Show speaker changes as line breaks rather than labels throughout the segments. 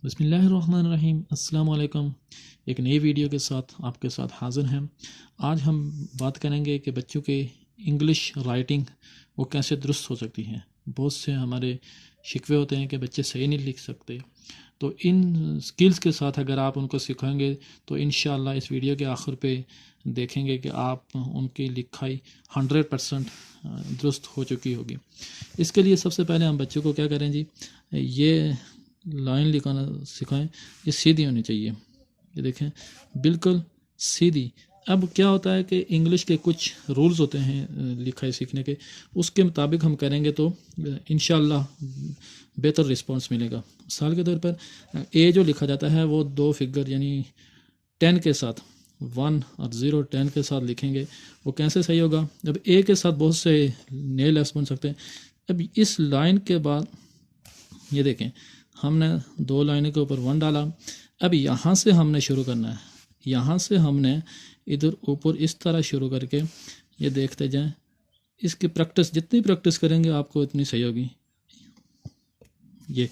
बिस्मिल्लाहिर्रहमानिर्रहीम। अस्सलाम वालेकुम। एक नई वीडियो के साथ आपके साथ हाज़िर हैं। आज हम बात करेंगे कि बच्चों के इंग्लिश राइटिंग वो कैसे दुरुस्त हो सकती हैं। बहुत से हमारे शिकवे होते हैं कि बच्चे सही नहीं लिख सकते, तो इन स्किल्स के साथ अगर आप उनको सिखाएंगे तो इंशाअल्लाह इस वीडियो के आखिर पे देखेंगे कि आप उनकी लिखाई 100% दुरुस्त हो चुकी होगी। इसके लिए सबसे पहले हम बच्चों को क्या करें जी, ये लाइन लिखाना सिखाएं। ये सीधी होनी चाहिए, ये देखें बिल्कुल सीधी। अब क्या होता है कि इंग्लिश के कुछ रूल्स होते हैं लिखाई सीखने के, उसके मुताबिक हम करेंगे तो इंशाअल्लाह बेहतर रिस्पांस मिलेगा। मिसाल के तौर पर ए जो लिखा जाता है वो दो फिगर यानी 10 के साथ 1 और 0 10 के साथ लिखेंगे, वो कैसे सही होगा। अब ए के साथ बहुत से नए लेफ्स बन सकते हैं। अब इस लाइन के बाद ये देखें, हमने दो लाइनों के ऊपर 1 डाला। अब यहाँ से हमने शुरू करना है, यहाँ से हमने इधर ऊपर इस तरह शुरू करके ये देखते जाएं। इसकी प्रैक्टिस जितनी प्रैक्टिस करेंगे आपको इतनी सही होगी। ये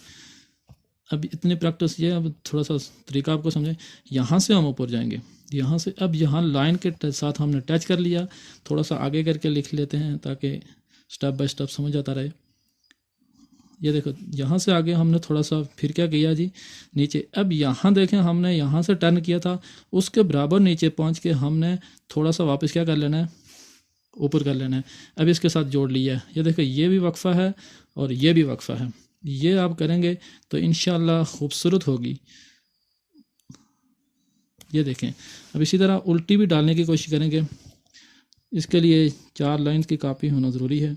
अब इतनी प्रैक्टिस, ये अब थोड़ा सा तरीका आपको समझें। यहाँ से हम ऊपर जाएंगे, यहाँ से अब यहाँ लाइन के साथ हमने टच कर लिया। थोड़ा सा आगे करके लिख लेते हैं ताकि स्टेप बाय स्टेप समझ आता रहे। ये देखो, यहाँ से आगे हमने थोड़ा सा फिर क्या किया जी, नीचे। अब यहाँ देखें, हमने यहाँ से टर्न किया था, उसके बराबर नीचे पहुँच के हमने थोड़ा सा वापस क्या कर लेना है, ऊपर कर लेना है। अब इसके साथ जोड़ लिया। ये देखो, ये भी वक्फा है और ये भी वक्फा है। ये आप करेंगे तो इंशाअल्लाह खूबसूरत होगी। ये देखें। अब इसी तरह उल्टी भी डालने की कोशिश करेंगे। इसके लिए 4 लाइन्स की कापी होना ज़रूरी है।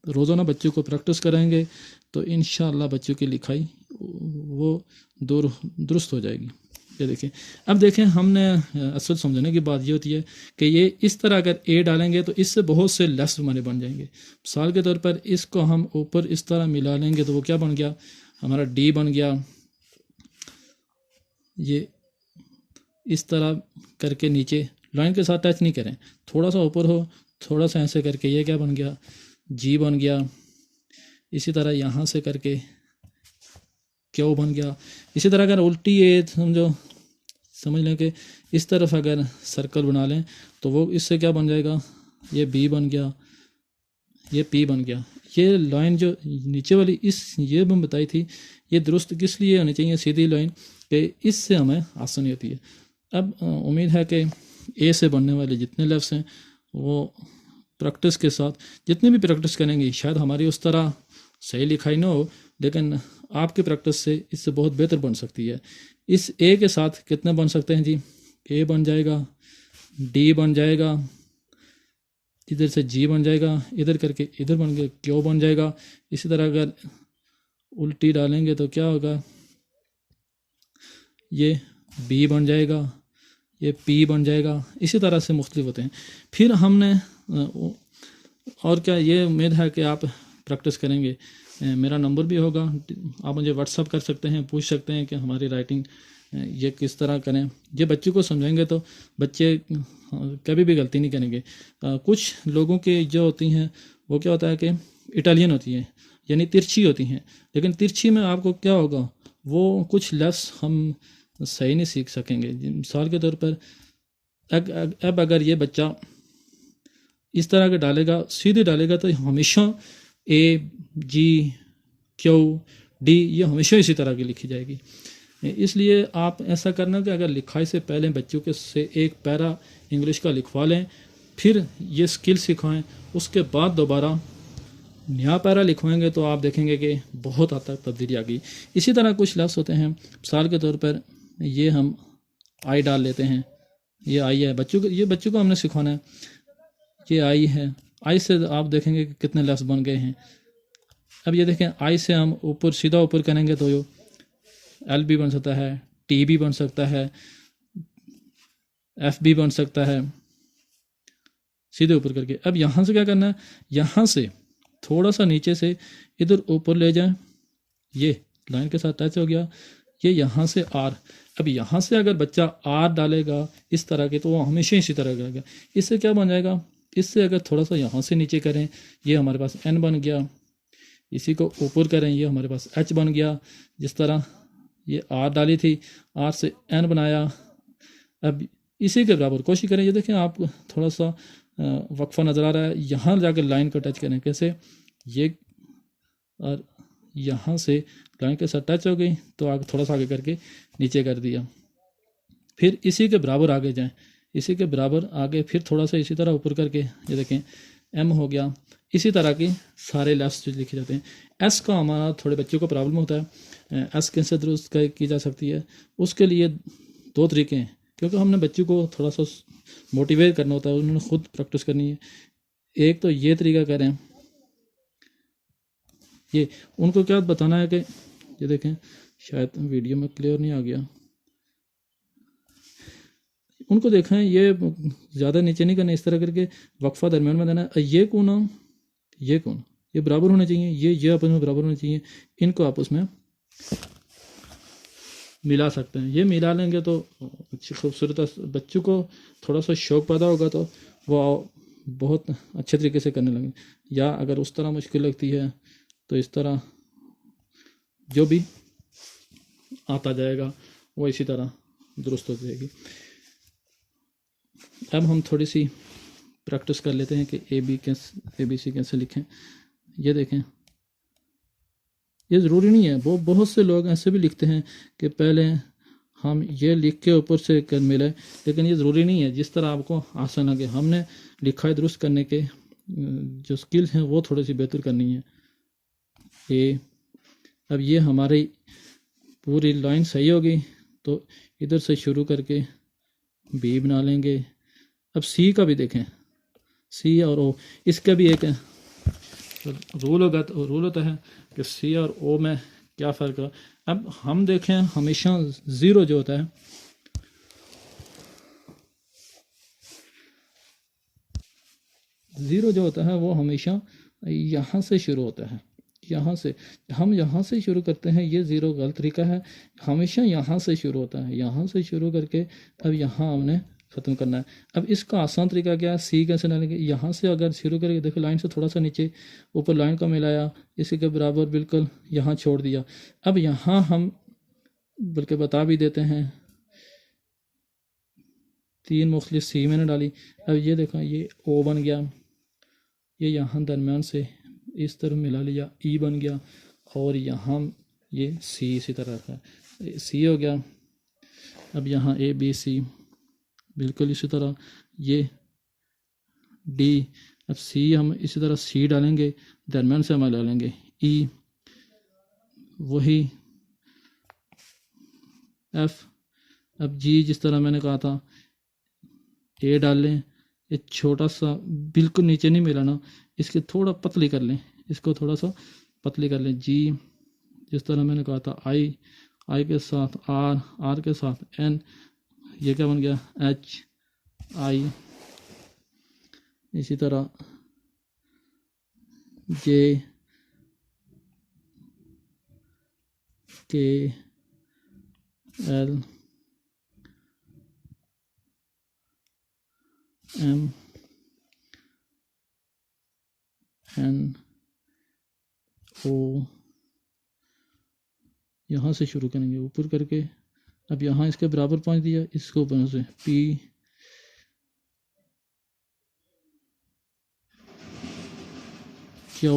रोज़ाना बच्चों को प्रैक्टिस करेंगे तो इंशाअल्लाह बच्चों की लिखाई वो दुरुस्त हो जाएगी। ये देखें। अब देखें, हमने असल समझने की बात ये होती है कि ये इस तरह अगर ए डालेंगे तो इससे बहुत से लेफ्ट हमारे बन जाएंगे। मिसाल के तौर पर इसको हम ऊपर इस तरह मिला लेंगे तो वो क्या बन गया, हमारा डी बन गया। ये इस तरह करके नीचे लाइन के साथ टच नहीं करें, थोड़ा सा ऊपर हो, थोड़ा सा ऐसे करके ये क्या बन गया, जी बन गया। इसी तरह यहाँ से करके क्यों बन गया। इसी तरह अगर उल्टी ये समझ लें कि इस तरफ अगर सर्कल बना लें तो वो इससे क्या बन जाएगा, ये बी बन गया, ये पी बन गया। ये लाइन जो नीचे वाली ये मैं बताई थी, ये दुरुस्त किस लिए होनी चाहिए, सीधी लाइन, कि इससे हमें आसानी होती है। अब उम्मीद है कि ए से बनने वाले जितने लेफ्स हैं वो प्रैक्टिस के साथ जितनी भी प्रैक्टिस करेंगे, शायद हमारी उस तरह सही लिखाई ना हो, लेकिन आपकी प्रैक्टिस से इससे बहुत बेहतर बन सकती है। इस ए के साथ कितने बन सकते हैं जी, ए बन जाएगा, डी बन जाएगा, इधर से जी बन जाएगा, इधर करके इधर बन गया, क्यों बन जाएगा। इसी तरह अगर उल्टी डालेंगे तो क्या होगा, ये बी बन जाएगा, ये पी बन जाएगा। इसी तरह से मुख्तलिफ होते हैं। फिर हमने और क्या, ये उम्मीद है कि आप प्रैक्टिस करेंगे। मेरा नंबर भी होगा, आप मुझे व्हाट्सअप कर सकते हैं, पूछ सकते हैं कि हमारी राइटिंग ये किस तरह करें। ये बच्चों को समझाएंगे तो बच्चे कभी भी गलती नहीं करेंगे। कुछ लोगों के जो होती हैं वो क्या होता है कि इटालियन होती हैं, यानी तिरछी होती हैं, लेकिन तिरछी में आपको क्या होगा, वो कुछ लफ्ज़ हम सही नहीं सीख सकेंगे। मिसाल के तौर पर अब अगर ये बच्चा इस तरह के डालेगा, सीधे डालेगा, तो हमेशा ए जी क्यू डी ये हमेशा इसी तरह की लिखी जाएगी। इसलिए आप ऐसा करना कि अगर लिखाई से पहले बच्चों के से एक पैरा इंग्लिश का लिखवा लें, फिर ये स्किल सिखाएं, उसके बाद दोबारा नया पैरा लिखवाएंगे तो आप देखेंगे कि बहुत हद तक तब्दीली आ गई। इसी तरह कुछ लफ्ज़ होते हैं, मिसाल के तौर पर ये हम आई डाल लेते हैं, ये आई है, बच्चों को हमने सिखाना है। ये आई है, आई से आप देखेंगे कि कितने लफ्ज़ बन गए हैं। अब ये देखें, आई से हम ऊपर सीधा ऊपर करेंगे तो यो एल भी बन सकता है, टी भी बन सकता है, एफ भी बन सकता है, सीधे ऊपर करके। अब यहाँ से क्या करना है, यहाँ से थोड़ा सा नीचे से इधर ऊपर ले जाएं, ये लाइन के साथ टच हो गया। ये यहाँ से आर, अब यहाँ से अगर बच्चा आर डालेगा इस तरह के तो वो हमेशा इसी तरह करेगा। इससे क्या बन जाएगा, इससे अगर थोड़ा सा यहाँ से नीचे करें, ये हमारे पास एन बन गया, इसी को ऊपर करें, ये हमारे पास एच बन गया। जिस तरह ये आर डाली थी, आर से एन बनाया। अब इसी के बराबर कोशिश करें, ये देखें आप थोड़ा सा वक्फा नज़र आ रहा है, यहाँ जाकर लाइन को टच करें। कैसे? ये और यहाँ से लाइन के साथ टच हो गई तो आगे थोड़ा सा आगे करके नीचे कर दिया। फिर इसी के बराबर आगे जाएं, इसी के बराबर आगे फिर थोड़ा सा इसी तरह ऊपर करके ये देखें एम हो गया। इसी तरह के सारे लेफ्ट लिखे जाते हैं। एस का हमारा थोड़े बच्चों को प्रॉब्लम होता है, एस कैसे दुरुस्त की जा सकती है? उसके लिए दो तरीके हैं, क्योंकि हमने बच्चों को थोड़ा सा मोटिवेट करना होता है, उन्होंने खुद प्रैक्टिस करनी है। एक तो ये तरीका करें, ये उनको क्या बताना है कि ये देखें, शायद वीडियो में क्लियर नहीं आ गया, उनको देखें ये ज़्यादा नीचे नहीं करना, इस तरह करके वक्फा दरमियान में देना है। ये कौन ये कौन, ये बराबर होने चाहिए, ये आपस में बराबर होने चाहिए, इनको आपस में मिला सकते हैं। ये मिला लेंगे तो अच्छी खूबसूरत, बच्चों को थोड़ा सा शौक पैदा होगा तो वो बहुत अच्छे तरीके से करने लगेंगे। या अगर उस तरह मुश्किल लगती है तो इस तरह जो भी आता जाएगा वो इसी तरह दुरुस्त हो जाएगी। अब हम थोड़ी सी प्रैक्टिस कर लेते हैं कि ABC कैसे लिखें। ये देखें, ये ज़रूरी नहीं है, वो बहुत से लोग ऐसे भी लिखते हैं कि पहले हम ये लिख के ऊपर से कर मिले, लेकिन ये ज़रूरी नहीं है। जिस तरह आपको आसान लगे, हमने लिखा दुरुस्त करने के जो स्किल्स हैं वो थोड़ी सी बेहतर करनी है। अब ये हमारी पूरी लाइन सही होगी तो इधर से शुरू करके B बना लेंगे। अब C का भी देखें, C और O, इसका भी एक रूल होता है कि C और O में क्या फ़र्क है। अब हम देखें, हमेशा ज़ीरो जो होता है, ज़ीरो जो होता है वो हमेशा यहाँ से शुरू होता है। यहाँ से हम यहाँ से शुरू करते हैं, ये ज़ीरो गलत तरीका है। हमेशा यहाँ से शुरू होता है, यहाँ से शुरू करके अब यहाँ हमने ख़त्म करना है। अब इसका आसान तरीका क्या है? C कैसे डालेंगे? यहाँ से अगर शुरू करके देखो, लाइन से थोड़ा सा नीचे ऊपर लाइन को मिलाया, इसी के बराबर बिल्कुल यहाँ छोड़ दिया। अब यहाँ हम बल्कि बता भी देते हैं, 3 मुख्तलिफ C मैंने डाली। अब ये देखो, ये O बन गया, ये यहाँ दरमियान से इस तरह मिला लिया, E बन गया, और यहाँ ये C इसी तरह रखा, C हो गया। अब यहाँ ABC बिल्कुल इसी तरह, ये D। अब C हम इसी तरह C डालेंगे, दरमियान से हम डालेंगे E, वही F। अब G जिस तरह मैंने कहा था, A डाल लें, ये छोटा सा बिल्कुल नीचे नहीं मिलाना, इसके थोड़ा पतली कर लें, इसको थोड़ा सा पतली कर लें। G जिस तरह मैंने कहा था, I के साथ R के साथ N, ये क्या बन गया? HI। इसी तरह J K L M N O, यहाँ से शुरू करेंगे ऊपर करके। अब यहाँ इसके बराबर पहुँच दिया, इसको ऊपर से P Q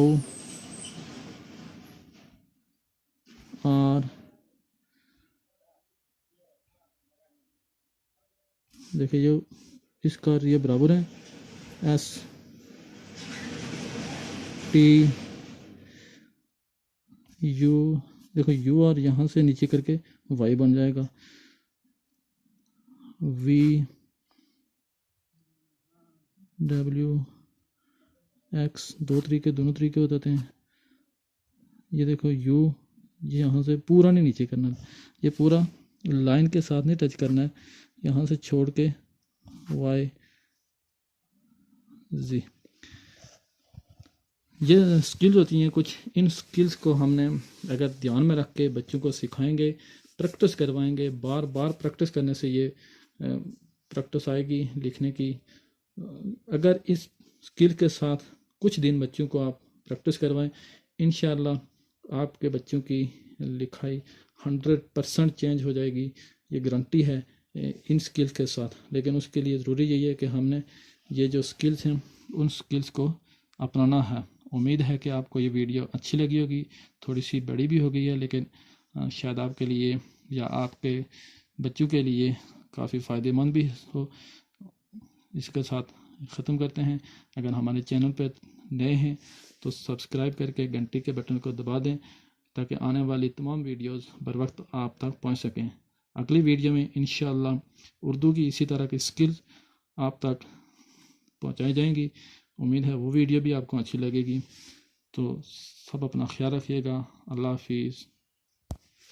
R, देखिए जो इसका ये बराबर है, S T U, देखो U और यहाँ से नीचे करके Y बन जाएगा, V W X, दोनों तरीके हो जाते हैं। ये देखो U, ये यहाँ से पूरा नहीं नीचे करना, ये पूरा लाइन के साथ नहीं टच करना है, यहाँ से छोड़ के Y Z। ये स्किल्स होती हैं कुछ, इन स्किल्स को हमने अगर ध्यान में रख के बच्चों को सिखाएंगे, प्रैक्टिस करवाएंगे, बार बार प्रैक्टिस करने से ये प्रैक्टिस आएगी लिखने की। अगर इस स्किल के साथ कुछ दिन बच्चों को आप प्रैक्टिस करवाएं, इंशाअल्लाह आपके बच्चों की लिखाई 100% चेंज हो जाएगी, ये गारंटी है इन स्किल्स के साथ। लेकिन उसके लिए ज़रूरी यही है कि हमने ये जो स्किल्स हैं उन स्किल्स को अपनाना है। उम्मीद है कि आपको ये वीडियो अच्छी लगी होगी, थोड़ी सी बड़ी भी हो गई है, लेकिन शायद आपके लिए या आपके बच्चों के लिए काफ़ी फ़ायदेमंद भी हो। इसके साथ ख़त्म करते हैं। अगर हमारे चैनल पर नए हैं तो सब्सक्राइब करके घंटी के बटन को दबा दें ताकि आने वाली तमाम वीडियोस बर वक्त आप तक पहुंच सकें। अगली वीडियो में इंशाअल्लाह उर्दू की इसी तरह की स्किल्स आप तक पहुंचाई जाएंगी। उम्मीद है वो वीडियो भी आपको अच्छी लगेगी। तो सब अपना ख्याल रखिएगा। अल्लाह हाफिज़।